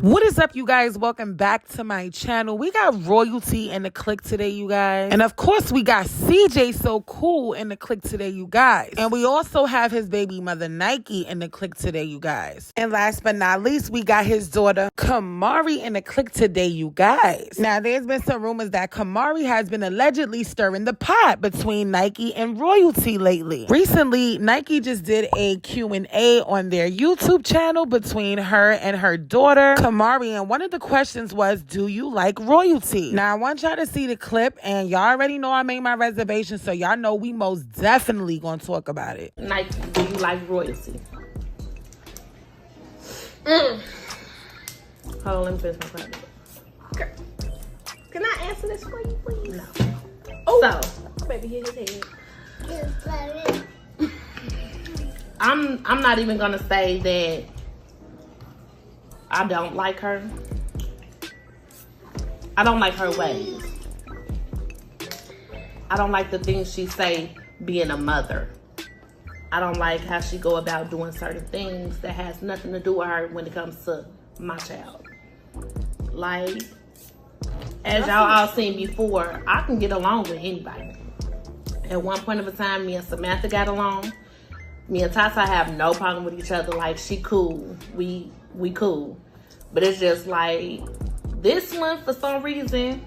What is up, you guys? Welcome back to my channel. We got royalty in the clique today, you guys. And of course, we got CJ So Cool in the clique today, you guys. And we also have his baby mother, Nike, in the clique today, you guys. And last but not least, we got his daughter, Camari, in the clique today, you guys. Now, there's been some rumors that Camari has been allegedly stirring the pot between Nike and royalty lately. Recently, Nike just did a Q&A on their YouTube channel between her and her daughter, Camari, and one of the questions was, do you like royalty? Now, I want y'all to see the clip, and y'all already know I made my reservation, so y'all know we most definitely gonna talk about it. Nike, do you like royalty? Hold on, let me finish my question. Can I answer this for you, please? No. Oh, so, baby, hit his head. I'm not even gonna say that I don't like her. I don't like her ways. I don't like the things she say being a mother. I don't like how she go about doing certain things that has nothing to do with her when it comes to my child. Like, as y'all all seen before, I can get along with anybody. At one point of a time, me and Samantha got along. Me and Tata have no problem with each other. Like, she cool. We cool. But it's just like, this one, for some reason,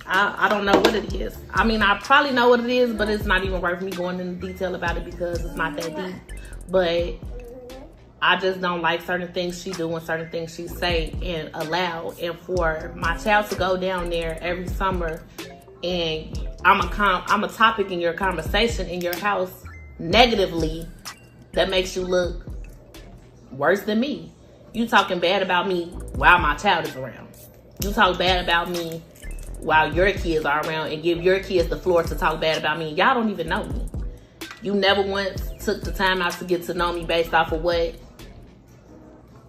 I don't know what it is. I mean, I probably know what it is, but it's not even worth me going into detail about it because it's not that deep. But I just don't like certain things she do and certain things she say and allow. And for my child to go down there every summer and I'm a topic in your conversation in your house negatively, that makes you look worse than me. You talking bad about me while my child is around. You talk bad about me while your kids are around and give your kids the floor to talk bad about me. Y'all don't even know me. You never once took the time out to get to know me based off of what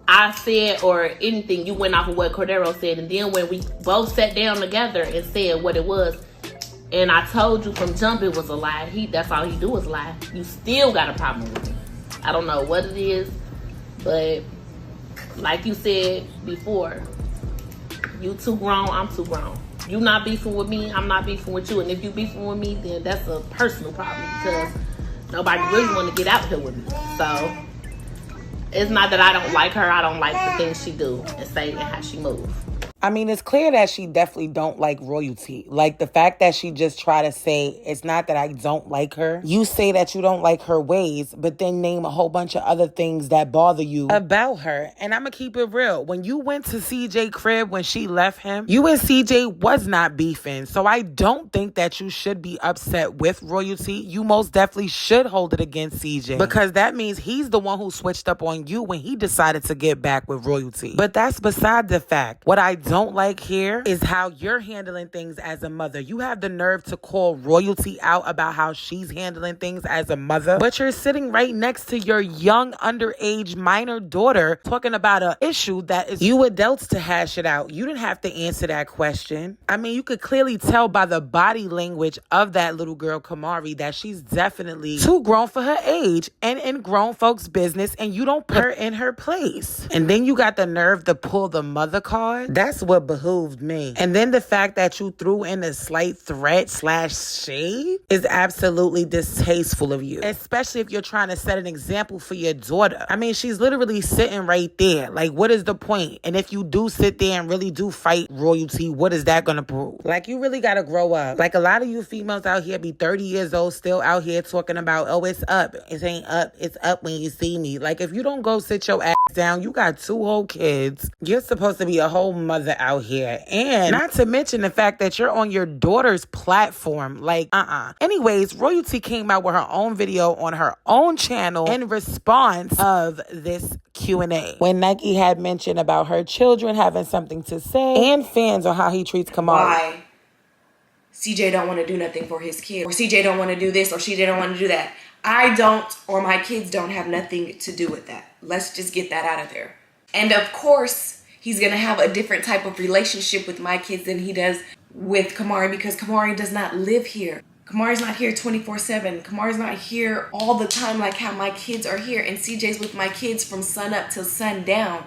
I said or anything. You went off of what Cordero said. And then when we both sat down together and said what it was, and I told you from jump it was a lie. That's all he do is lie. You still got a problem with me. I don't know what it is, but like you said before, you too grown, I'm too grown. You not beefing with me, I'm not beefing with you. And if you beefing with me, then that's a personal problem because nobody really want to get out here with me. So it's not that I don't like her, I don't like the things she do and say and how she move. I mean, it's clear that she definitely don't like royalty. Like, the fact that she just try to say, it's not that I don't like her. You say that you don't like her ways, but then name a whole bunch of other things that bother you about her. And I'm going to keep it real. When you went to CJ crib when she left him, you and CJ was not beefing. So I don't think that you should be upset with royalty. You most definitely should hold it against CJ because that means he's the one who switched up on you when he decided to get back with royalty. But that's beside the fact. What I don't like here is how you're handling things as a mother. You have the nerve to call royalty out about how she's handling things as a mother, but you're sitting right next to your young underage minor daughter talking about an issue that is you adults to hash it out. You didn't have to answer that question. I mean, you could clearly tell by the body language of that little girl, Camari, that she's definitely too grown for her age and in grown folks' business, and you don't put her in her place. And then you got the nerve to pull the mother card. That's what behooved me. And then the fact that you threw in a slight threat / shade is absolutely distasteful of you, especially if you're trying to set an example for your daughter. I mean, she's literally sitting right there. Like, what is the point? And if you do sit there and really do fight royalty, what is that gonna prove? Like, you really gotta grow up. Like, a lot of you females out here be 30 years old still out here talking about, oh, it's up. It ain't up. It's up when you see me. Like, if you don't go sit your ass down, you got 2 whole kids. You're supposed to be a whole mother out here. And not to mention the fact that you're on your daughter's platform. Like, Anyways, royalty came out with her own video on her own channel in response of this Q&A. When Nike had mentioned about her children having something to say and fans on how he treats Camari. Why CJ don't want to do nothing for his kid, or CJ don't want to do this, or CJ don't want to do that. I don't, or my kids don't have nothing to do with that. Let's just get that out of there. And of course, he's going to have a different type of relationship with my kids than he does with Camari because Camari does not live here. Camari's not here 24/7. Camari's not here all the time like how my kids are here. And CJ's with my kids from sun up till sundown.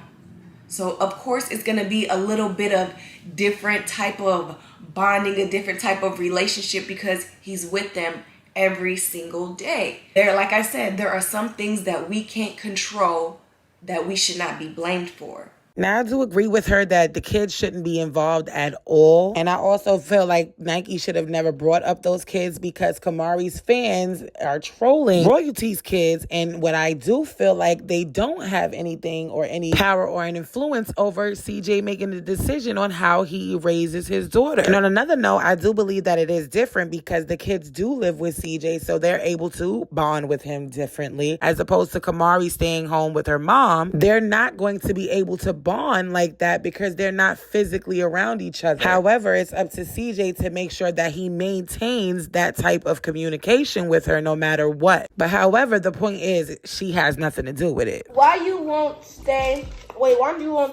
So of course it's going to be a little bit of different type of bonding, a different type of relationship because he's with them every single day. Like I said, there are some things that we can't control that we should not be blamed for. Now, I do agree with her that the kids shouldn't be involved at all. And I also feel like Nike should have never brought up those kids because Camari's fans are trolling Royalty's kids. And what I do feel like they don't have anything or any power or an influence over CJ making the decision on how he raises his daughter. And on another note, I do believe that it is different because the kids do live with CJ, so they're able to bond with him differently. As opposed to Camari staying home with her mom, they're not going to be able to bond like that because they're not physically around each other. However, it's up to CJ to make sure that he maintains that type of communication with her no matter what. But however, the point is she has nothing to do with it. Why do you want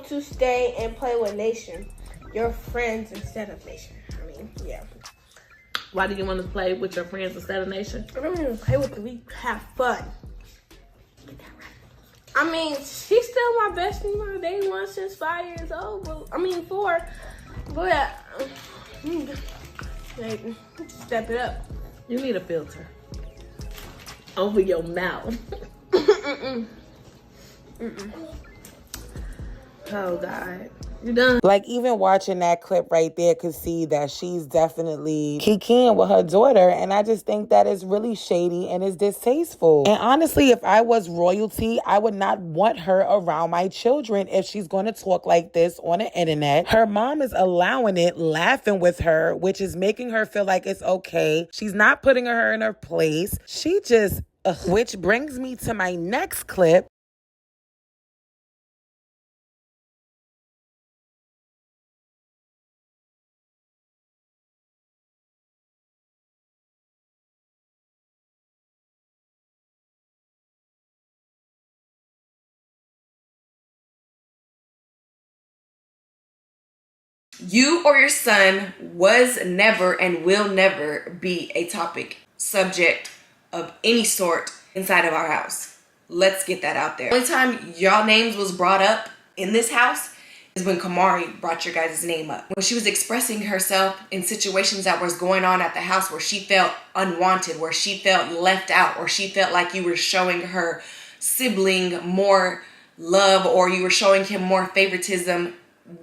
to stay and play with Nation? Your friends instead of Nation. I mean, yeah. Why do you want to play with your friends instead of Nation? I don't even play with them. We have fun. I mean, she's still my bestie. My day one since 5 years old. But, 4. But step it up. You need a filter over your mouth. Oh God. You done? Like, even watching that clip right there could see that she's definitely kikiing with her daughter. And I just think that is really shady and is distasteful. And honestly, if I was Royalty, I would not want her around my children if she's going to talk like this on the internet. Her mom is allowing it, laughing with her, which is making her feel like it's okay. She's not putting her in her place. She just, which brings me to my next clip. You or your son was never and will never be a topic, subject of any sort inside of our house. Let's get that out there. The only time y'all names was brought up in this house is when Camari brought your guys' name up. When she was expressing herself in situations that was going on at the house where she felt unwanted, where she felt left out, or she felt like you were showing her sibling more love or you were showing him more favoritism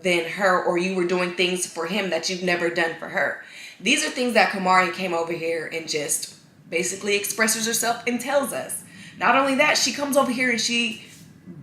than her, or you were doing things for him that you've never done for her. These are things that Camari came over here and just basically expresses herself and tells us. Not only that, she comes over here and she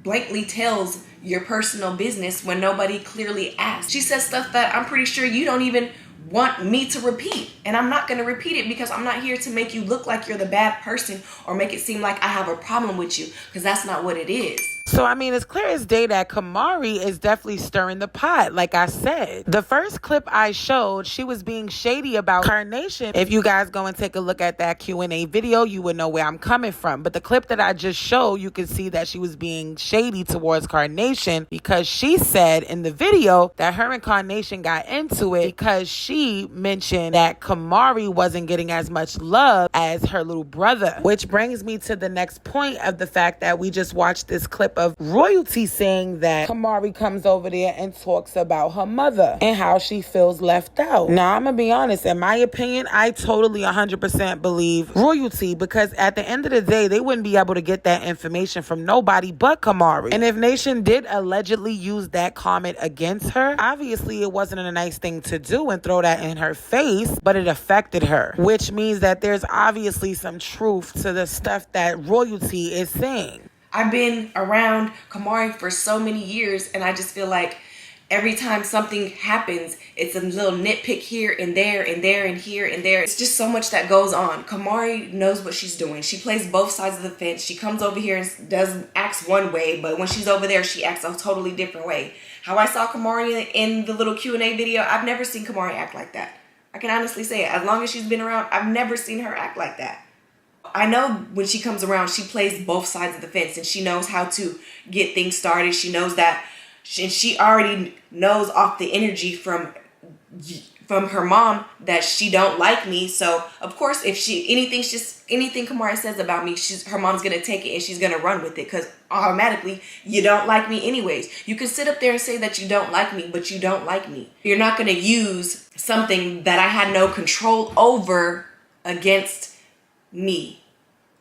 blankly tells your personal business when nobody clearly asked. She says stuff that I'm pretty sure you don't even want me to repeat. And I'm not going to repeat it because I'm not here to make you look like you're the bad person or make it seem like I have a problem with you, because that's not what it is. So, I mean, it's clear as day that Camari is definitely stirring the pot, like I said. The first clip I showed, she was being shady about Carnation. If you guys go and take a look at that Q&A video, you would know where I'm coming from. But the clip that I just showed, you can see that she was being shady towards Carnation because she said in the video that her and Carnation got into it because she mentioned that Camari wasn't getting as much love as her little brother. Which brings me to the next point of the fact that we just watched this clip of Royalty saying that Camari comes over there and talks about her mother and how she feels left out. Now, I'm gonna be honest, in my opinion, I totally 100% believe Royalty, because at the end of the day, they wouldn't be able to get that information from nobody but Camari. And if Nation did allegedly use that comment against her, obviously it wasn't a nice thing to do and throw that in her face, but it affected her, which means that there's obviously some truth to the stuff that Royalty is saying. I've been around Camari for so many years, and I just feel like every time something happens, it's a little nitpick here and there and there and here and there. It's just so much that goes on. Camari knows what she's doing. She plays both sides of the fence. She comes over here and acts one way, but when she's over there, she acts a totally different way. How I saw Camari in the little Q&A video, I've never seen Camari act like that. I can honestly say it. As long as she's been around, I've never seen her act like that. I know when she comes around, she plays both sides of the fence and she knows how to get things started. She knows that, and she already knows off the energy from from her mom that she don't like me. So of course, if anything Camari says about me, her mom's gonna take it and she's gonna run with it, because automatically you don't like me anyways. You can sit up there and say that you don't like me, but you don't like me. You're not gonna use something that I had no control over against me.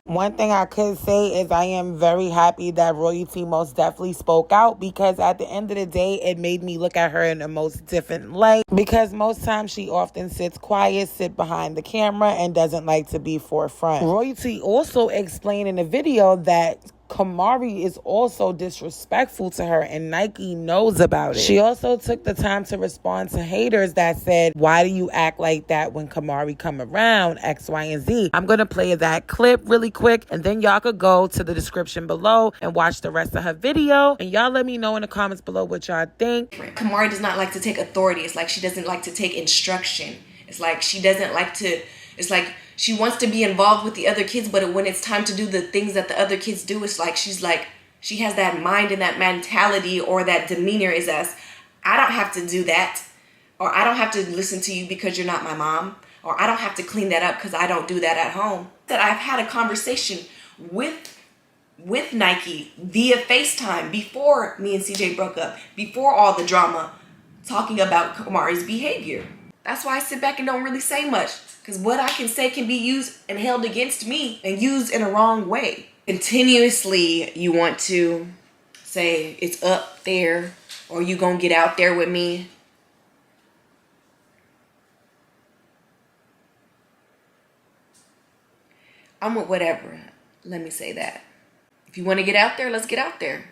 One thing I could say is I am very happy that Royalty most definitely spoke out, because at the end of the day, it made me look at her in the most different light, because most times she often sits quiet, sit behind the camera, and doesn't like to be forefront. Royalty also explained in the video that Camari is also disrespectful to her, and Nike knows about it. She also took the time to respond to haters that said, why do you act like that when Camari come around, X, Y, and Z. I'm going to play that clip really quick, and then y'all could go to the description below and watch the rest of her video, and y'all let me know in the comments below what y'all think. Camari does not like to take authority. It's like she doesn't like to take instruction. It's like she doesn't like to, it's like she wants to be involved with the other kids, but when it's time to do the things that the other kids do, it's like she has that mind and that mentality, or that demeanor is as, I don't have to do that, or I don't have to listen to you because you're not my mom, or I don't have to clean that up because I don't do that at home. That I've had a conversation with Nike via FaceTime before me and CJ broke up, before all the drama, talking about Camari's behavior. That's why I sit back and don't really say much. Because what I can say can be used and held against me, and used in a wrong way. Continuously, you want to say it's up there, or you gonna get out there with me. I'm with whatever. Let me say that. If you want to get out there, let's get out there.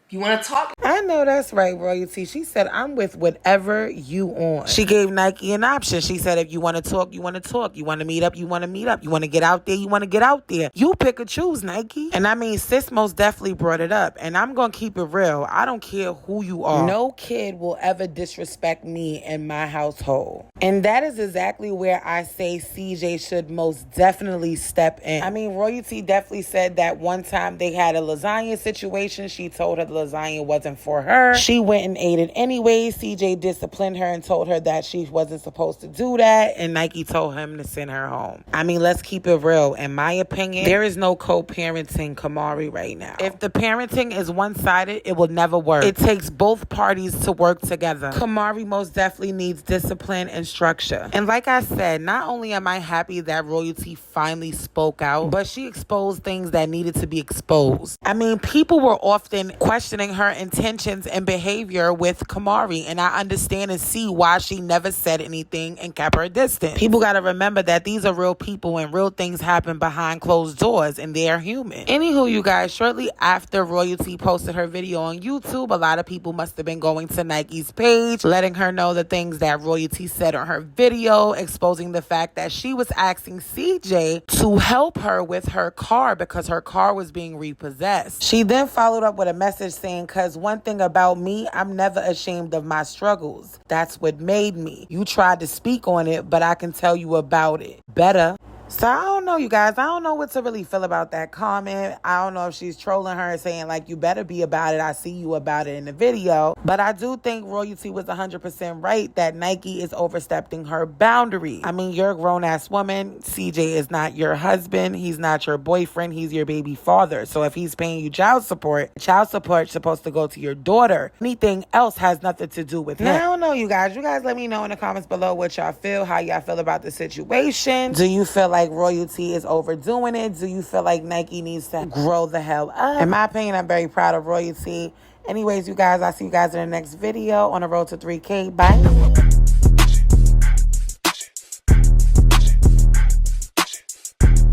If you want to talk. I know that's right, Royalty. She said, I'm with whatever you on. She gave Nike an option. She said, if you want to talk, you want to talk. You want to meet up, you want to meet up. You want to get out there, you want to get out there. You pick or choose, Nike. And I mean, sis most definitely brought it up. And I'm going to keep it real. I don't care who you are. No kid will ever disrespect me in my household. And that is exactly where I say CJ should most definitely step in. I mean, Royalty definitely said that one time they had a lasagna situation. She told her the lasagna wasn't for her. She went and ate it anyway. CJ disciplined her and told her that she wasn't supposed to do that, and Nike told him to send her home. I mean, let's keep it real. In my opinion, there is no co-parenting Camari right now. If the parenting is one-sided, it will never work. It takes both parties to work together. Camari most definitely needs discipline and structure. And like I said, not only am I happy that Royalty finally spoke out, but she exposed things that needed to be exposed. I mean, people were often questioning her intentions and behavior with Camari, and I understand and see why she never said anything and kept her distance. People got to remember that these are real people, and real things happen behind closed doors, and they are human. Anywho, you guys, shortly after Royalty posted her video on YouTube, a lot of people must have been going to Nike's page, letting her know the things that Royalty said on her video, exposing the fact that she was asking CJ to help her with her car because her car was being repossessed. She then followed up with a message saying, because one thing about me, I'm never ashamed of my struggles. That's what made me. You tried to speak on it, but I can tell you about it better. So I don't know, you guys. I don't know what to really feel about that comment. I don't know if she's trolling her and saying, like, you better be about it. I see you about it in the video. But I do think Royalty was 100% right that Nike is overstepping her boundary. I mean, you're a grown-ass woman. CJ is not your husband. He's not your boyfriend. He's your baby father. So if he's paying you child support's supposed to go to your daughter. Anything else has nothing to do with him. Now, I don't know, you guys. You guys let me know in the comments below what y'all feel, how y'all feel about the situation. Do you feel like Royalty is overdoing it? Do you feel like Nike needs to grow the hell up? In my opinion, I'm very proud of Royalty. Anyways, you guys, I'll see you guys in the next video on the road to 3K. Bye.